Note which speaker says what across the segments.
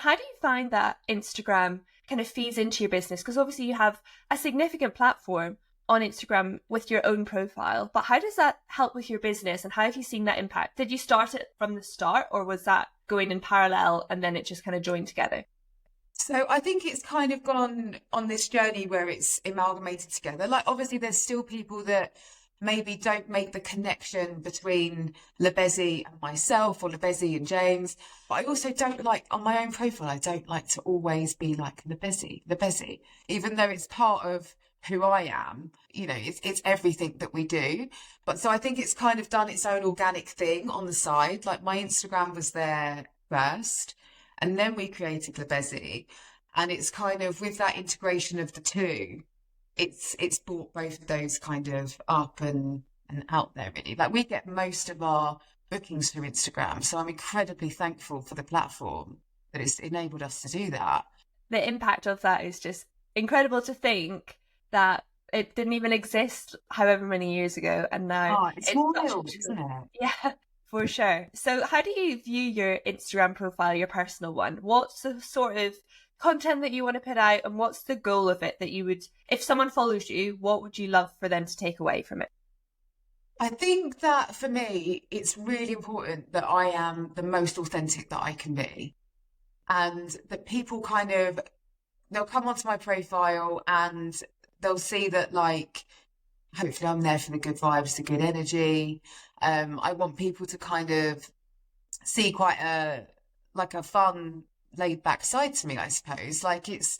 Speaker 1: How do you find that Instagram kind of feeds into your business? Because obviously you have a significant platform on Instagram with your own profile, but how does that help with your business and how have you seen that impact? Did you start it from the start or was that going in parallel and then it just kind of joined together?
Speaker 2: So I think it's kind of gone on this journey where it's amalgamated together. Like obviously there's still people that maybe don't make the connection between Bezy and myself or Bezy and James. But I also don't like on my own profile, I don't like to always be like Bezy, even though it's part of who I am, it's everything that we do. But so I think it's kind of done its own organic thing on the side. Like my Instagram was there first and then we created Bezy. And it's kind of with that integration of the two, it's brought both of those kind of up and out there really. Like we get most of our bookings through Instagram. So I'm incredibly thankful for the platform that it's enabled us to do that.
Speaker 1: The impact of that is just incredible to think that it didn't even exist however many years ago and now
Speaker 2: It's wild, isn't it?
Speaker 1: Yeah, for sure. So how do you view your Instagram profile, your personal one? What's the sort of content that you want to put out and what's the goal of it that you would, if someone follows you, what would you love for them to take away from it?
Speaker 2: I think that for me, it's really important that I am the most authentic that I can be. And that people they'll come onto my profile and they'll see that like, hopefully I'm there for the good vibes, the good energy. I want people to kind of see quite a fun, laid back side to me, I suppose. Like it's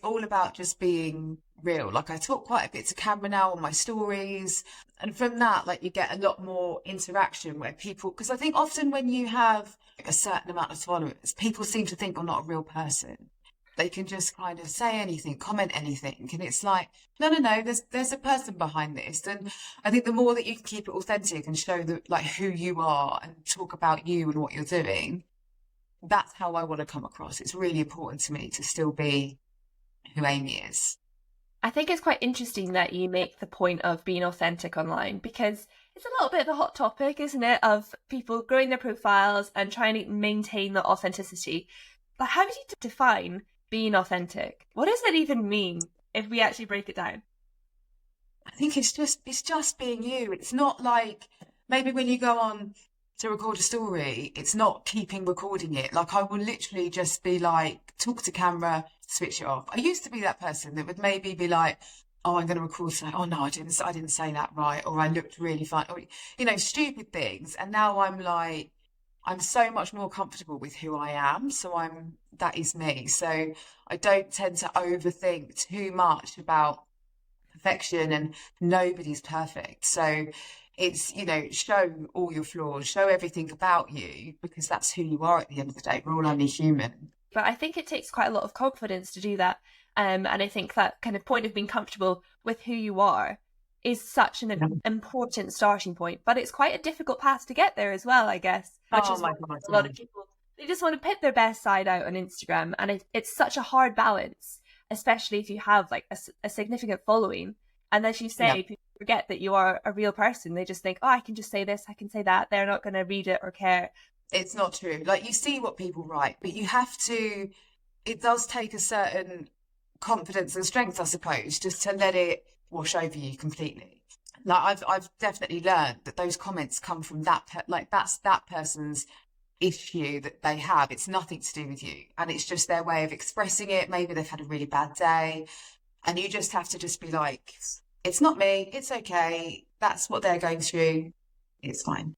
Speaker 2: all about just being real. Like I talk quite a bit to camera now on my stories. And from that, like you get a lot more interaction where people, because I think often when you have a certain amount of followers, people seem to think I'm not a real person. They can just kind of say anything, comment anything. And it's like, no, there's a person behind this. And I think the more that you can keep it authentic and show that like who you are and talk about you and what you're doing, that's how I want to come across. It's really important to me to still be who Amy is.
Speaker 1: I think it's quite interesting that you make the point of being authentic online because it's a little bit of a hot topic, isn't it, of people growing their profiles and trying to maintain the authenticity. But how do you define being authentic? What does that even mean if we actually break it down?
Speaker 2: I think it's just being you. It's not like maybe when you go on to record a story, it's not keeping recording it. Like I will literally just be like, talk to camera, switch it off. I used to be that person that would maybe be like, oh, I'm going to record something. Oh no, I didn't say that right. Or I looked really fine. Or, stupid things. And now I'm like, I'm so much more comfortable with who I am. So that is me. So I don't tend to overthink too much about perfection and nobody's perfect. So it's, show all your flaws, show everything about you because that's who you are at the end of the day. We're all only human.
Speaker 1: But I think it takes quite a lot of confidence to do that. And I think that kind of point of being comfortable with who you are is such an important starting point. But it's quite a difficult path to get there as well, I guess. Which is
Speaker 2: my God,
Speaker 1: a lot of people, they just want to put their best side out on Instagram. And it's such a hard balance, especially if you have like a significant following. And as you say, people forget that you are a real person. They just think, oh, I can just say this, I can say that. They're not going to read it or care.
Speaker 2: It's not true. Like you see what people write, but it does take a certain confidence and strength, I suppose, just to let it wash over you completely. Like I've definitely learned that those comments come from that's that person's issue that they have. It's nothing to do with you. And it's just their way of expressing it. Maybe they've had a really bad day. And you just have to just be like, it's not me. It's okay. That's what they're going through. It's fine.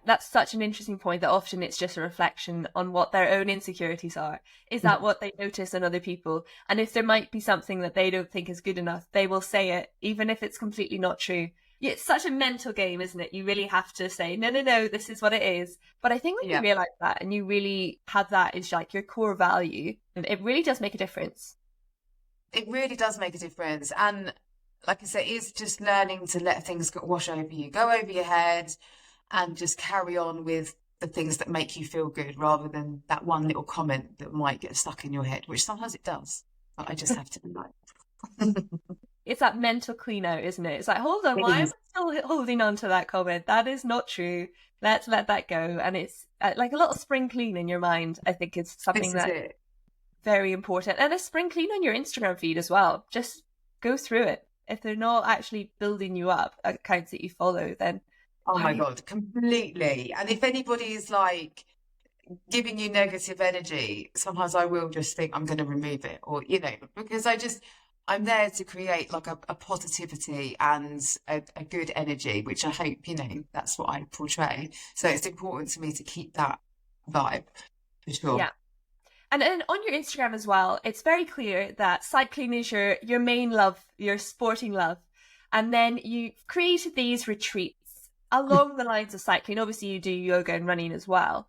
Speaker 1: That's such an interesting point that often it's just a reflection on what their own insecurities are. Is that what they notice in other people? And if there might be something that they don't think is good enough, they will say it, even if it's completely not true. It's such a mental game, isn't it? You really have to say, no, this is what it is. But I think when you realise that and you really have that as like your core value, it really does make a difference.
Speaker 2: It really does make a difference. And like I said, it's just learning to let things wash over you, go over your head, and just carry on with the things that make you feel good rather than that one little comment that might get stuck in your head, which sometimes it does. But I just have to be like...
Speaker 1: It's that mental clean out, isn't it? It's like, hold on, why am I still holding on to that comment? That is not true. Let's let that go. And it's like a little spring clean in your mind, I think is something that very important. And a sprinkling on your Instagram feed as well. Just go through it. If they're not actually building you up, accounts that you follow, then
Speaker 2: Oh
Speaker 1: why are
Speaker 2: my
Speaker 1: you?
Speaker 2: God, completely. And if anybody is like giving you negative energy, sometimes I will just think I'm going to remove it, or, because I'm there to create like a positivity and a good energy, which I hope, that's what I portray. So it's important to me to keep that vibe for sure.
Speaker 1: Yeah. And then on your Instagram as well, it's very clear that cycling is your main love, your sporting love. And then you created these retreats along the lines of cycling. Obviously, you do yoga and running as well.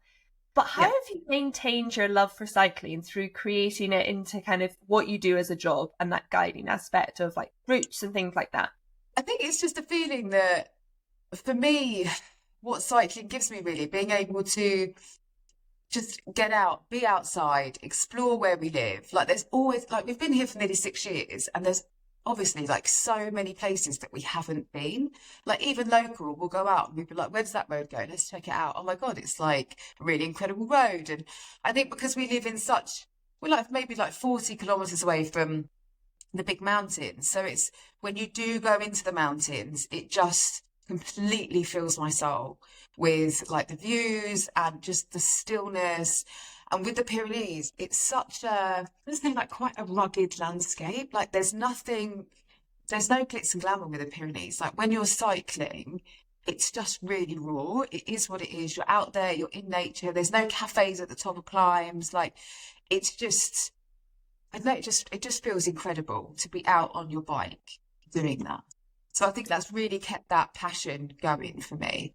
Speaker 1: But how
Speaker 2: Yeah.
Speaker 1: have you maintained your love for cycling through creating it into kind of what you do as a job and that guiding aspect of like routes and things like that?
Speaker 2: I think it's just a feeling that for me, what cycling gives me really, being able to just get out, be outside, explore where we live. Like there's always like we've been here for nearly 6 years, and there's obviously like so many places that we haven't been. Like even local, we'll go out and we'll be like, where does that road go? Let's check it out. Oh my God, it's like a really incredible road. And I think because we live in we're like maybe like 40 kilometers away from the big mountains. So it's when you do go into the mountains, it just completely fills my soul with like the views and just the stillness. And with the Pyrenees, it's such there's like quite a rugged landscape. Like there's no glitz and glamour with the Pyrenees. Like when you're cycling, it's just really raw. It is what it is. You're out there, you're in nature. There's no cafes at the top of climbs. Like it's just I don't know, it just feels incredible to be out on your bike doing that. So I think that's really kept that passion going for me.